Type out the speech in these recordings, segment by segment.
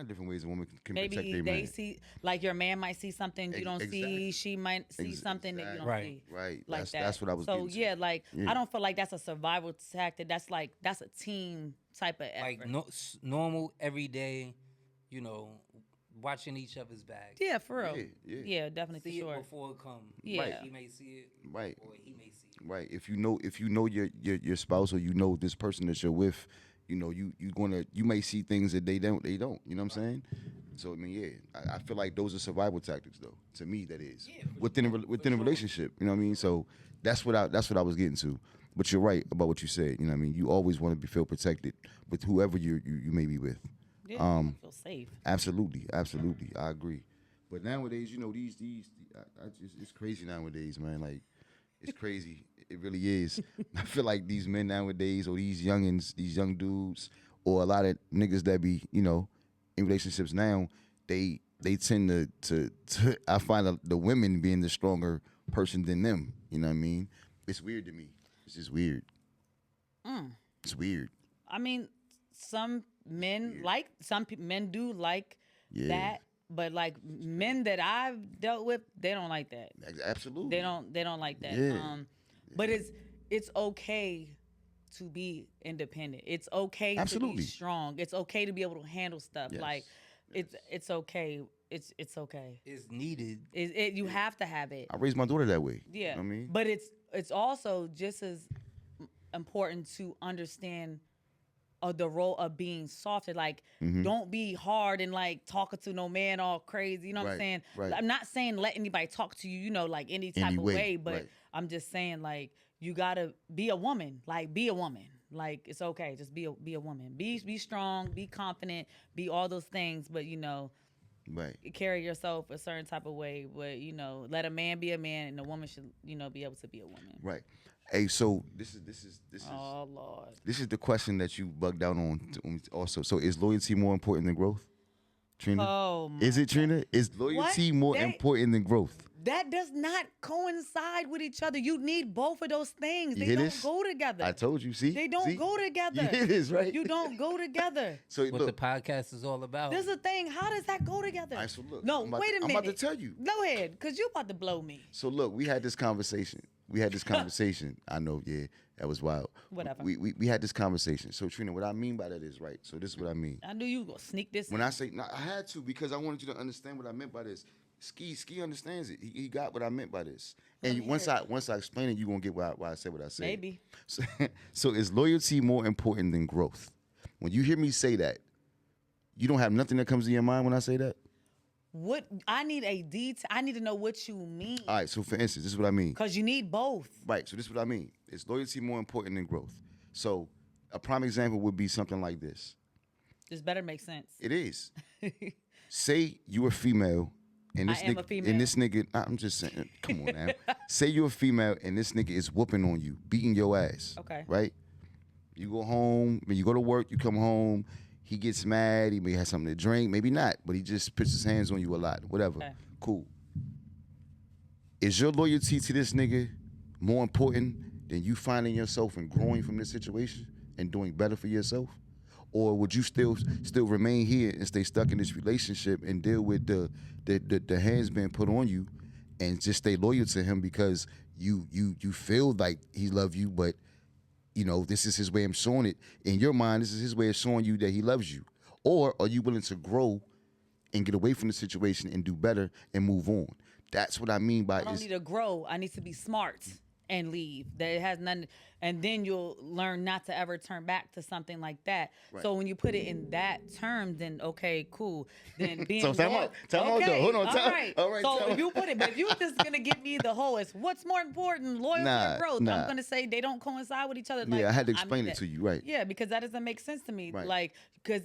of different ways a woman can Maybe protect their they man. see, like your man might see something you don't Exactly. see. She might see something that you don't see. Right. Like That's what I was So getting to. yeah, like Yeah. I don't feel like that's a survival tactic. That's a team type of effort. Like normal, everyday, you know, watching each other's backs. Yeah, for real. Yeah. Definitely See for sure. it before it comes. Yeah. Right. She may see it, Right. or he may see it. Right. If you know your spouse, or you know this person that you're with, you know you may see things that they don't. You know what I'm saying? So I mean, yeah, I feel like those are survival tactics, though. To me, that is within a relationship. You know what I mean? So that's what I was getting to. But you're right about what you said. You know what I mean? You always want to feel protected with whoever you may be with. Yeah, you feel safe. Absolutely, I agree. But nowadays, you know, it's crazy nowadays, man. Like, it's crazy. It really is. I feel like these men nowadays, or these youngins, these young dudes, or a lot of niggas that be, you know, in relationships now, they tend to I find the women being the stronger person than them. You know what I mean? It's weird to me. It's just weird. It's weird. I mean, some men men do like Yeah. that, but like men that I've dealt with, they don't like that. Absolutely. They don't like that. Yeah. But it's okay to be independent. It's okay to Absolutely. be strong. It's okay to be able to handle stuff. Yes. Like it's okay. It's okay. It's needed. You have to have it. I raised my daughter that way. Yeah. You know what I mean? But it's also just as important to understand the role of being softer. Like, don't be hard and like talking to no man all crazy. You know what I'm saying? Right. I'm not saying let anybody talk to you, you know, like any type of way, but right. I'm just saying, like, you gotta be a woman. Like, be a woman. Like, it's okay. Just be a woman. Be strong. Be confident. Be all those things. But you know, Right. carry yourself a certain type of way. But you know, let a man be a man, and a woman should, you know, be able to be a woman. Right. Hey, so this is Oh Lord. this is the question that you bugged out on also. So is loyalty more important than growth, Trina? Oh my Is it, Trina? Is loyalty more important than growth? That does not coincide with each other. You need both of those things. They don't go together. I told you. See, They don't go together. You hear this, right? You don't go together. So What look, the podcast is all about. This is the thing. How does that go together? All right, so look, no, I'm about wait to- a I'm minute. about to tell you. Go ahead, because you about to blow me. so look, we had this conversation. I know, yeah, that was wild. Whatever. We had this conversation. So Trina, what I mean by that is, right, so this is what I mean. I knew you were going to sneak this When in. I say, I had to, because I wanted you to understand what I meant by this. Ski understands it. He got what I meant by this. And once I explain it, you're going to get why I said what I said. Maybe. So is loyalty more important than growth? When you hear me say that, you don't have nothing that comes to your mind when I say that? What I need I need to know what you mean. All right, so for instance, this is what I mean. Because you need both. Right, so this is what I mean. Is loyalty more important than growth? So a prime example would be something like this. This better make sense. It is. Say you're a female, and this I am nigga, a female. and this nigga, I'm just saying, come on now. Say you're a female, and this nigga is whooping on you, beating your ass. Okay. Right? You go home, when you go to work, you come home, he gets mad, he may have something to drink, maybe not, but he just puts his hands on you a lot, whatever. Okay. Cool. Is your loyalty to this nigga more important than you finding yourself and growing from this situation and doing better for yourself? Or would you still remain here and stay stuck in this relationship and deal with the hands being put on you and just stay loyal to him because you feel like he loves you, but you know, this is his way of showing it. In your mind, this is his way of showing you that he loves you. Or are you willing to grow and get away from the situation and do better and move on? That's what I mean by I don't need to grow. I need to be smart and leave. That it has nothing, and then you'll learn not to ever turn back to something like that. Right. So when you put it in that term, then okay, cool. Then being So time out though. Hold on, all right. all right, So time if you put it, but if you just gonna give me the whole, it's what's more important, loyalty or growth? Nah. I'm gonna say they don't coincide with each other. Yeah, I had to explain it to you, right? Yeah, because that doesn't make sense to me. Right. Like, because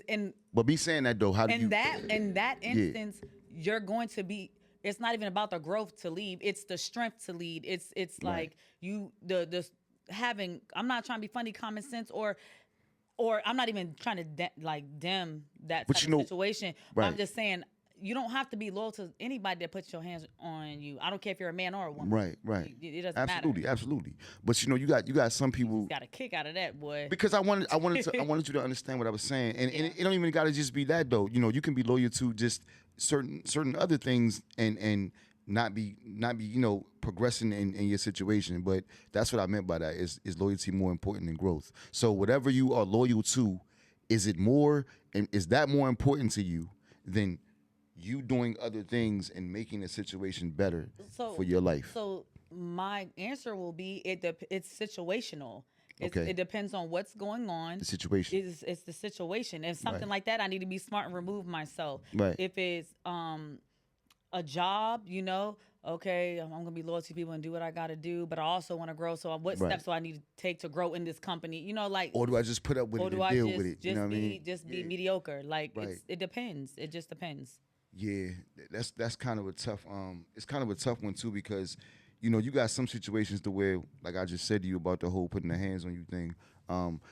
But be saying that though, how do you? in that instance, you're going to be. It's not even about the growth to leave. It's the strength to lead. It's like you the having. I'm not trying to be funny, common sense, or I'm not even trying to dim that type of situation. But I'm just saying you don't have to be loyal to anybody that puts your hands on you. I don't care if you're a man or a woman. Right. It doesn't Absolutely, matter. absolutely. But you got some people. Got a kick out of that, boy. Because I wanted you to understand what I was saying, and it don't even got to just be that though. You can be loyal to just certain other things and not be progressing in your situation. But that's what I meant by that. Is loyalty more important than growth? So whatever you are loyal to, is that more important to you than you doing other things and making the situation better for your life? So my answer will be it's situational. Okay. It depends on what's going on. The situation. It's the situation. If something like that, I need to be smart and remove myself. Right. If it's a job, okay, I'm gonna be loyal to people and do what I gotta do, but I also want to grow. So what steps do I need to take to grow in this company? Or do I just put up with it and deal with it? You know what I mean? Just be mediocre. Like Right. it depends. It just depends. Yeah, that's kind of a tough. It's kind of a tough one too because, you got some situations to where, like I just said to you about the whole putting their hands on you thing.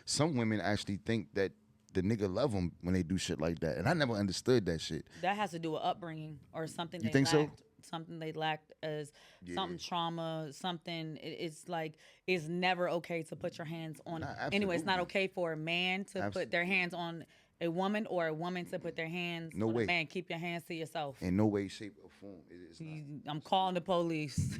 Some women actually think that the nigga love them when they do shit like that, and I never understood that shit. That has to do with upbringing or something. You think so? Something they lacked as something trauma, something. It's like it's never okay to put your hands on. Anyway, it's not okay for a man to put their hands on a woman or a woman to put their hands on a man. Keep your hands to yourself. In no way, shape, or form. It's not. I'm calling the police.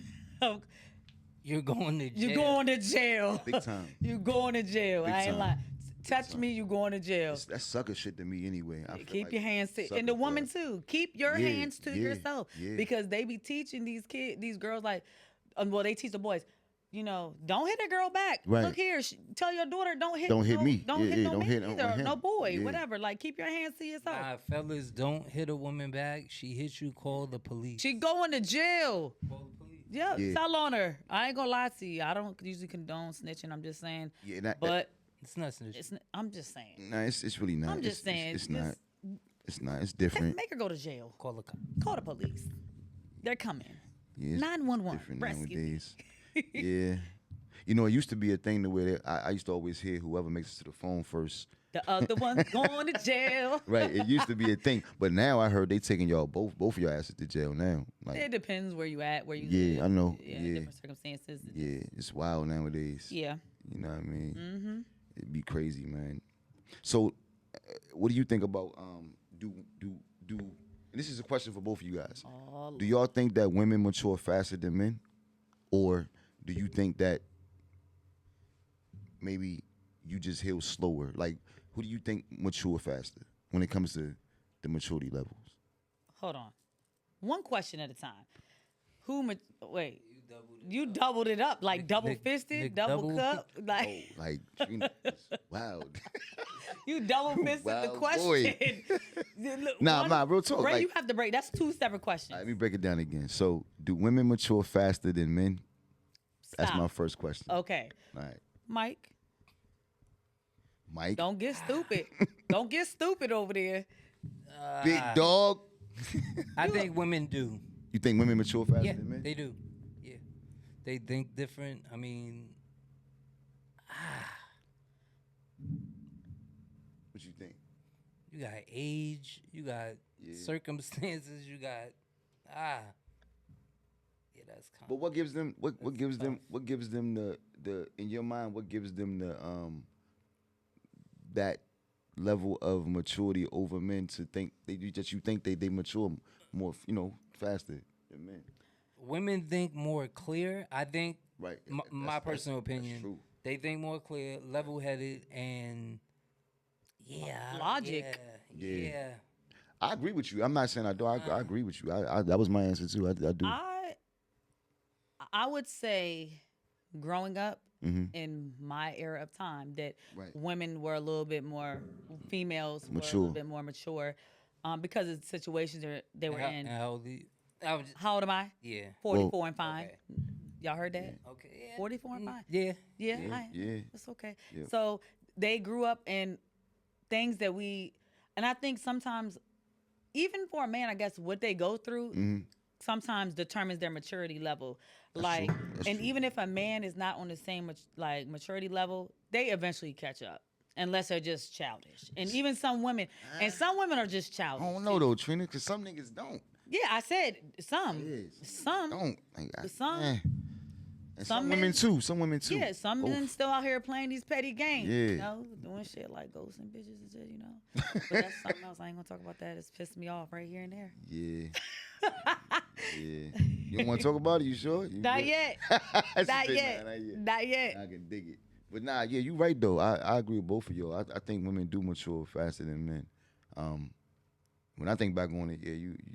You're going to jail. You're going to jail. Big time. You're going to jail. Big I ain't time. lying. Touch me, you going to jail. That's sucker shit to me anyway. I feel Keep like your hands to, and the suckers, woman yeah. too. Keep your hands to yourself because they be teaching these girls like, well, they teach the boys. Don't hit a girl back. Right. Look here, tell your daughter don't hit me. Don't hit no man on either, him. no boy, Yeah. whatever. Like keep your hands to yourself. Nah, fellas, don't hit a woman back. She hits you, call the police. She going to jail. Call the police. Yeah, Yeah. tell on her. I ain't gonna lie to you. I don't usually condone snitching. I'm just saying. Yeah, but It's not snitching. I'm just saying. Nah, it's really not. I'm just saying. It's not. It's not. It's different. Make her go to jail. Call the cop. Call the police. They're coming. Yeah, it's 911. different Rescue. nowadays. Yeah. It used to be a thing to where I used to always hear whoever makes it to the phone first. The other one's going to jail. Right. It used to be a thing. But now I heard they taking y'all both of your asses to jail now. Like, It depends where you at, where you Yeah, live. I know. Yeah, Yeah. different circumstances. yeah, it's wild nowadays. Yeah. You know what I mean? Mm-hmm. It'd be crazy, man. So, what do you think about do? And this is a question for both of you guys. Do y'all think that women mature faster than men, or do you think that maybe you just heal slower? Like, who do you think mature faster when it comes to the maturity levels? Hold on. One question at a time. Wait. You doubled it up, like double fisted, Nick double double? cup, like Like, Trina is wild. you double fisted the Wild question. boy. Look, Nah, real talk. Break, Like, you have to break. That's two separate questions. let me break it down again. So, do women mature faster than men? That's Stop. my first question. Okay, All right, Mike, Mike, don't get stupid. Don't get stupid over there. big dog. I think women do. You think women mature faster Yeah, than men? they do. Yeah. They think different. I mean, What you think? you got age, you got circumstances, you got yeah, that's kind But what gives them the in your mind, what gives them the that level of maturity over men to think you think they mature more, faster than men? women think more clear. I think Right. my personal opinion. true. They think more clear, level-headed, and Logic. Yeah. I agree with you. I'm not saying I do. I agree with you. I that was my answer too. I do. I would say, growing up Mm-hmm. in my era of time, that Right. women were a little bit more, females were a Mature. little bit more mature, because of the situations they were in. How old are you? I was How old am I? yeah. 44 and 5. Okay. Y'all heard that? Okay. Yeah. 44 and 5. Yeah. Yeah, yeah. It's okay. Yeah. So they grew up in things that and I think sometimes, even for a man, I guess what they go through sometimes determines their maturity level. That's true. Even if a man is not on the same maturity level, they eventually catch up. unless they're just childish. And even some women, are just childish. I don't know though, Trina, because some niggas don't. Yeah, I said some. Some. Don't. Like, But some. And Some some women men- too. Some women too. Yeah, some Both. men still out here playing these petty games. Yeah. You know, doing shit like ghosts and bitches and shit, you know. But that's something else. I ain't gonna talk about that. It's pissed me off right here and there. Yeah. Yeah. You don't want to talk about it? You sure? You Not good? yet. She Not said, yet. "Nah, not yet. Not yet. I can dig it. But nah, yeah, you right though. I agree with both of y'all. I think women do mature faster than men. When I think back on it, yeah,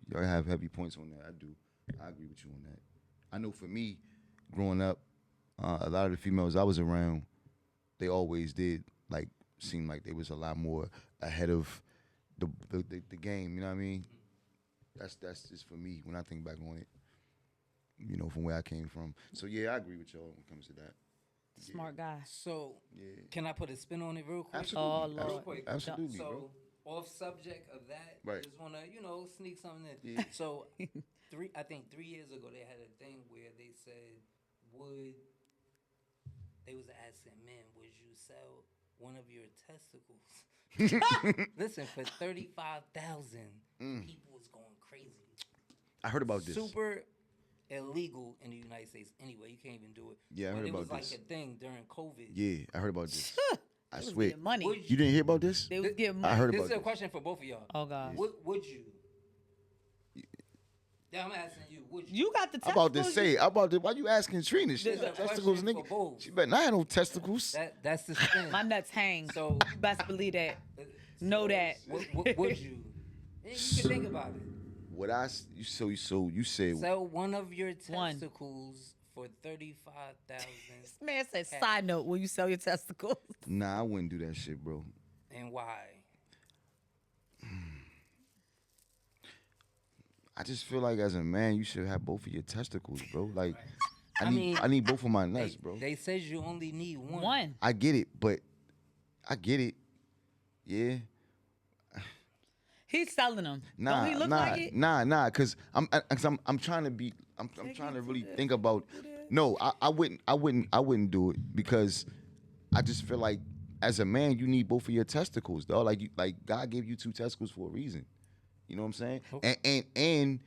y'all have heavy points on that. I do. I agree with you on that. I know for me, growing up, a lot of the females I was around, they always did like seem like they was a lot more ahead of the game. You know what I mean? That's just for me when I think back on it. You know, from where I came from. So yeah, I agree with y'all when it comes to that. Smart guy. So, Yeah. can I put a spin on it real quick? Absolutely. Oh, Lord. Real quick. Absolutely, So, bro. off subject of that, Right. just want to, sneak something in. Yeah. So, I think 3 years ago, they had a thing where they said, they was asking men, would you sell one of your testicles? Listen, for 35,000, people was going crazy. I heard about this. Super illegal in the United States. Anyway, you can't even do it. Yeah, I heard but about it was this. like a thing during COVID. Yeah, I heard about this. I They was swear. getting money. Would You didn't hear about this? They was getting I money. heard This about is a this. question for both of y'all. Oh, God. Would you? Yeah, I'm asking you. Would you? You got the I'm testicles. about to, why you asking Trina? She This is got a testicles, question for nigga. both. She better not have no testicles. That's the spin. My nuts hang. So, You best believe that. Know that. would you? And you can think about it. What you said Sell one of your One. testicles for 35,000. This man said, side note, will you sell your testicles? nah, I wouldn't do that shit, bro. And why? I just feel like as a man, you should have both of your testicles, bro. Like, I mean, I need both of my nuts, bro. They said you only need one. One. I get it, but I get it. Yeah. He's selling them. Nah, Don't he look like it? nah, cause I'm trying to be, I'm trying to really think about. No, I wouldn't do it because I just feel like as a man, you need both of your testicles, dog. Like God gave you 2 testicles for a reason. You know what I'm saying? Okay. And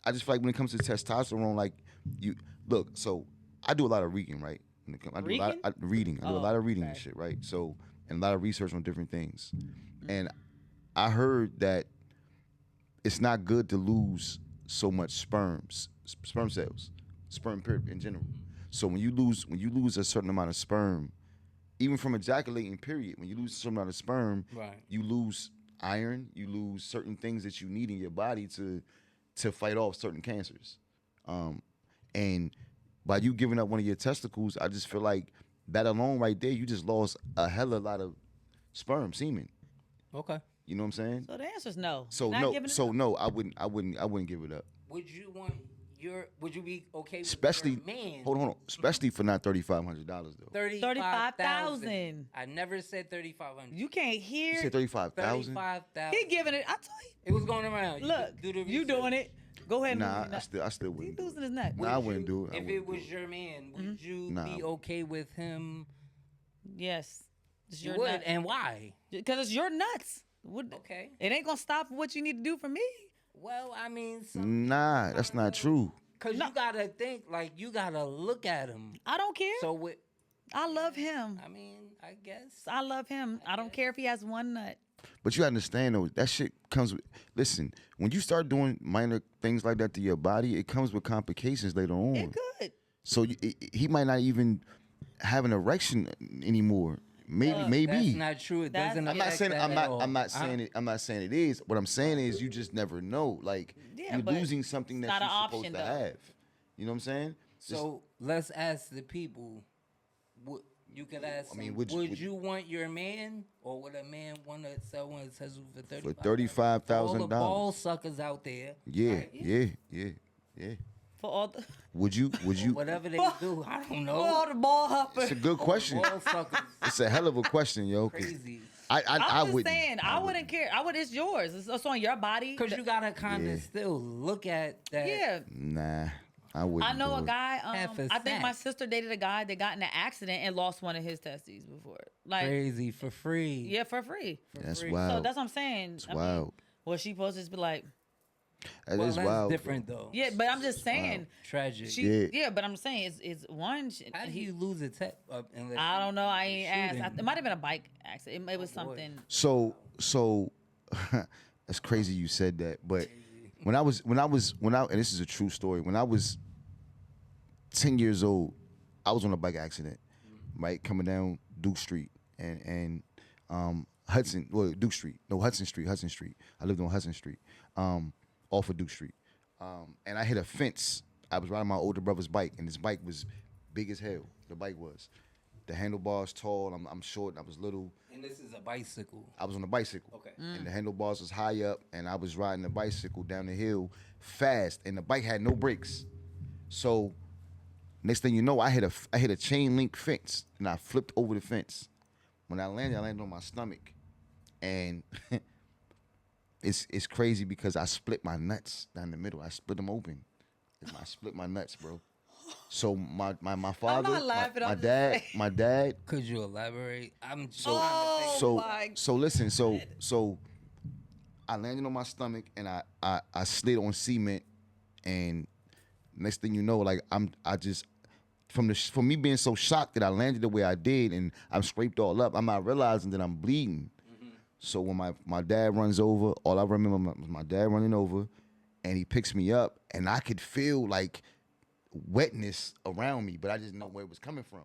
I just feel like when it comes to testosterone, like you look. So I do a lot of reading, right? I do a lot of reading. I do a lot of reading and shit, right? So and a lot of research on different things, and I heard that it's not good to lose so much sperm cells, sperm period in general. So when you lose a certain amount of sperm, even from ejaculating period, when you lose a certain amount of sperm, Right. you lose iron, you lose certain things that you need in your body to fight off certain cancers. And by you giving up one of your testicles, I just feel like that alone right there, you just lost a hell of a lot of semen. Okay. You know what I'm saying? So the answer's no. So Not no, giving it so up. no, I wouldn't give it up. Would you want would you be okay with Especially, your man? hold on, especially for not $3,500 though. 35,000. I never said 3,500. You can't hear. You said 35,000? 35,000. He giving it. I tell you. It was going around. Look, do the you research. doing it. Go ahead. Nah, and I still He wouldn't. do losing it. his nut. Nah, I wouldn't do it. I If wouldn't it was do your man, would you Nah. be okay with him? Yes. It's You your would, nuts. and why? Because it's your nuts. Okay. It ain't gonna stop what you need to do for me. Well, I mean, Nah, that's not true. because you gotta think, like, you gotta look at him. I don't care. So what? I love him. I mean, I guess. I love him. I don't care if he has one nut. But you understand though, that shit comes with. Listen, when you start doing minor things like that to your body, it comes with complications later on. It could. So he might not even have an erection anymore. Maybe. That's not true. It That's- doesn't. I'm not affect saying that I'm at not all. I'm not saying it. I'm not saying it is. What I'm saying is you just never know. Like Yeah, you're but losing something that not you're an supposed option, to though. have. You know what I'm saying? So let's ask the people. You could ask. I mean, them, would would you want your man, or would a man want to sell one of his for For $35,000? All the $35,000. ball suckers out there. Yeah, right? yeah. For all the Would you? Whatever they do, I don't for know. all the ball hoppers. It's a good question. Ball suckers, It's a hell of a question, yo. 'Cause crazy. I I'm just wouldn't. saying, I wouldn't care. It's yours. It's on your body. Because you gotta kind of Yeah. still look at that. Yeah. Nah, I wouldn't. I know do a it. guy. Half a I think my sack. sister dated a guy that got in an accident and lost one of his testes before. Like crazy for free. Yeah, for free. That's free. wild. So that's what I'm saying. It's I mean, wild. was she supposed to just be like, That Well, is that's wild. different though. yeah, but I'm just saying. Tragic. Yeah, but I'm saying it's one. How do you lose a tech up unless I don't know. I ain't asked. shooting? It might have been a bike accident. It was something. So that's crazy you said that. But when I and this is a true story. When I was 10 years old, I was on a bike accident, right, coming down Duke Street and Hudson Street. I lived on Hudson Street, off of Duke Street, and I hit a fence. I was riding my older brother's bike, and this bike was big as hell. The bike was. The handlebars tall. I'm short. I was little. And this is a bicycle. I was on a bicycle. Okay. And the handlebars was high up, and I was riding the bicycle down the hill fast, and the bike had no brakes. So next thing you know, I hit a chain link fence, and I flipped over the fence. When I landed on my stomach, and it's crazy because I split my nuts down the middle. I split them open. I split my nuts, bro. So my father, my dad. Could you elaborate? I'm So listen, so I landed on my stomach and I slid on cement, and next thing you know, like I just from me being so shocked that I landed the way I did and I'm scraped all up, I'm not realizing that I'm bleeding. So when my dad runs over, all I remember was my dad running over, and he picks me up, and I could feel like wetness around me, but I just didn't know where it was coming from.